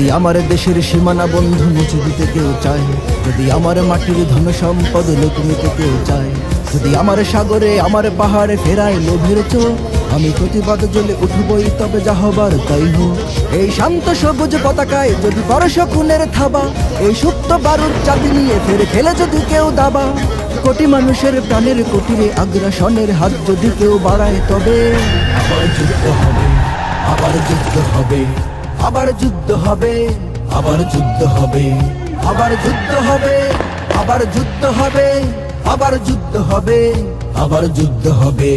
যদি আমার দেশের সীমানা বন্ধু মুছে দিতে কেউ চায়, যদি আমার মাটির ধন সম্পদ লুটে নিতে কেউ চায়, যদি আমার সাগরে আমার পাহাড়ে ফেরায় লোভের চোখ, আমি প্রতিবাদ জ্বলে উঠবই, তবে যা হবার তাই হোক। এই শান্ত সবুজ পতাকায় যদি পরশ খুনের থাবা, এই সুপ্ত বারুদ চাঁদি নিয়ে ফের খেলে যদি কেউ দাবা, কোটি মানুষের প্রাণের কুটিরে আগ্রাসনের হাত যদি কেউ বাড়ায়, তবে আবার যুদ্ধ হবে, আবার যুদ্ধ হবে, আবার যুদ্ধ হবে, আবার যুদ্ধ হবে, আবার যুদ্ধ হবে, আবার যুদ্ধ হবে, আবার যুদ্ধ হবে, আবার যুদ্ধ হবে।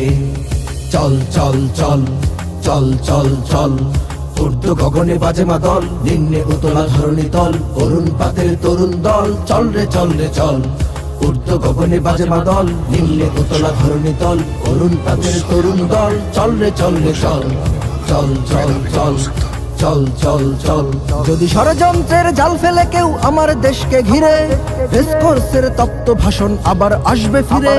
চল চল চল চল চল চল, ঊর্ধ্ব গগনে বাজে মাদল, নিম্নে উতলা ধরণী তল, অরুণ পাতের তরুণ দল, চল রে চল রে চল। ঊর্ধ্ব গগনে বাজে মাদল, নিম্নে উতলা ধরণী তল, অরুণ পাতের তরুণ দল, চল রে চল রে চল। চল চল চল চল চল চল। যদি ষড়যন্ত্রের জাল ফেলে কেউ আমার দেশকে ঘিরে, রেসকোর্সের তপ্ত ভাষণ আবার আসবে ফিরে।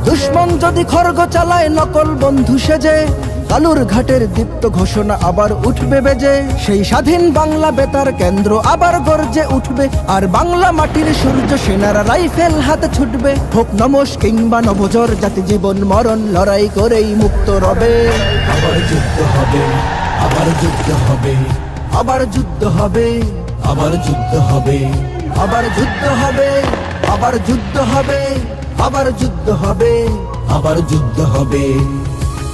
দুশ্মন যদি খড়গ চালায় নকল বন্ধু সেজে, কালুর ঘাটের দীপ্ত ঘোষণা আবার উঠবে বেজে। সেই স্বাধীন বাংলা বেতার কেন্দ্র আবার গর্জে উঠবে, আর বাংলা মাটির সূর্য সেনারা রাইফেল হাতে ছুটবে। হোক নমস কিংবা নবজর, জাতি জীবন মরণ লড়াই করেই মুক্ত রবে। আবার যুদ্ধ হবে, আবার যুদ্ধ হবে, আবার যুদ্ধ হবে, আবার যুদ্ধ হবে, আবার যুদ্ধ হবে, আবার যুদ্ধ হবে, আবার যুদ্ধ হবে, আবার যুদ্ধ হবে।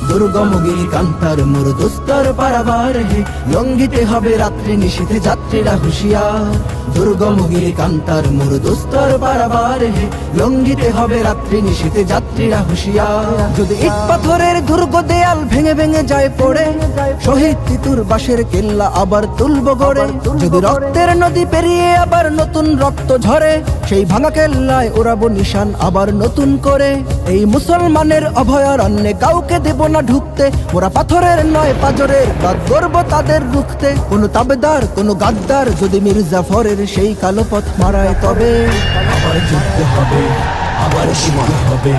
দুর্গমগিরি কান্তার মোর দুস্তর পারাবার হে, লঙ্ঘিতে হবে রাত্রি নিশীথে যাত্রীরা হুঁশিয়ার। দুর্গমগিরি কান্তার মোর দুস্তর পারাবার হে, লঙ্ঘিতে হবে রাত্রি নিশীথে যাত্রীরা হুঁশিয়ার। যদি ইট পাথরের দুর্গ দেয়াল ভেঙে ভেঙে যায় পড়ে, শহীদ তিতুর বাঁশের কেল্লা আবার তুলব গড়ে। যদি রক্তের নদী পেরিয়ে আবার নতুন রক্ত ঝরে, সেই ভাঙা কেল্লায় ওড়াবো নিশান আবার নতুন করে। এই মুসলমানের অভয়ারণ্যে কাউকে দেব না ঢুকতে, মোরা পাথরের নয় পাজরের, বাদ করব তাদের রুখতে। কোন তাবেদার কোন গাদ্দার যদি মির্জাফরের সেই কালো পথ মারায়, তবে আবার যুদ্ধ হবে, আবার যুদ্ধ হবে,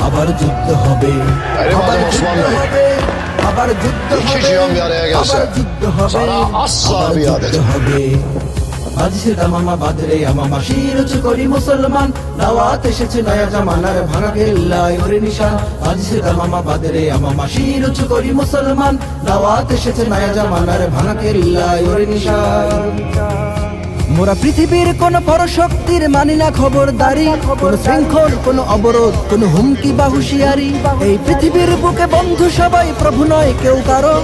আবার যুদ্ধ হবে, আবার যুদ্ধ হবে, আবার যুদ্ধ হবে, আবার যুদ্ধ হবে, আবার যুদ্ধ হবে। বাজছে দামামা বাদরে আমামা, শির উঁচু করি মুসলমান, দাওয়াত এসেছে নয়া জামানার ভাঙা কেল্লায় ওরে নিশান। বাজছে দামামা বাদরে আমামা, শির উঁচু করি মুসলমান, দাওয়াত এসেছে নয়া জামানার ভাঙা কেল্লায় ওরে নিশান। মোরা পৃথিবীর কোন পরশক্তির মানি না খবরদারি, কোন শৃঙ্খল কোন অবরোধ কোন হুমকি বা হুঁশিয়ারি। এই পৃথিবীর বুকে বন্ধু সবাই, প্রভু নয় কেউ কারো।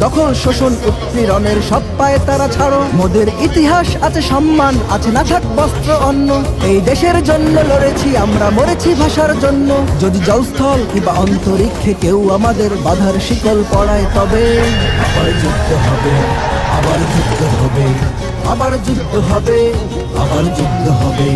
দখল শোষণ উৎপীড়নের সব পায়ে তারা ছাড়ো। মোদের ইতিহাস আছে সম্মান আছে, না থাক বস্ত্র অন্ন। এই দেশের জন্য লড়েছি আমরা, মরেছি ভাষার জন্য। যদি জলস্থল কিংবা অন্তরিক্ষে কেউ আমাদের বাধার শিকল পড়ায়, তবে আবার যুদ্ধ হবে, আবার যুদ্ধ হবে, আবার যুদ্ধ হবে, আবার যুদ্ধ হবে,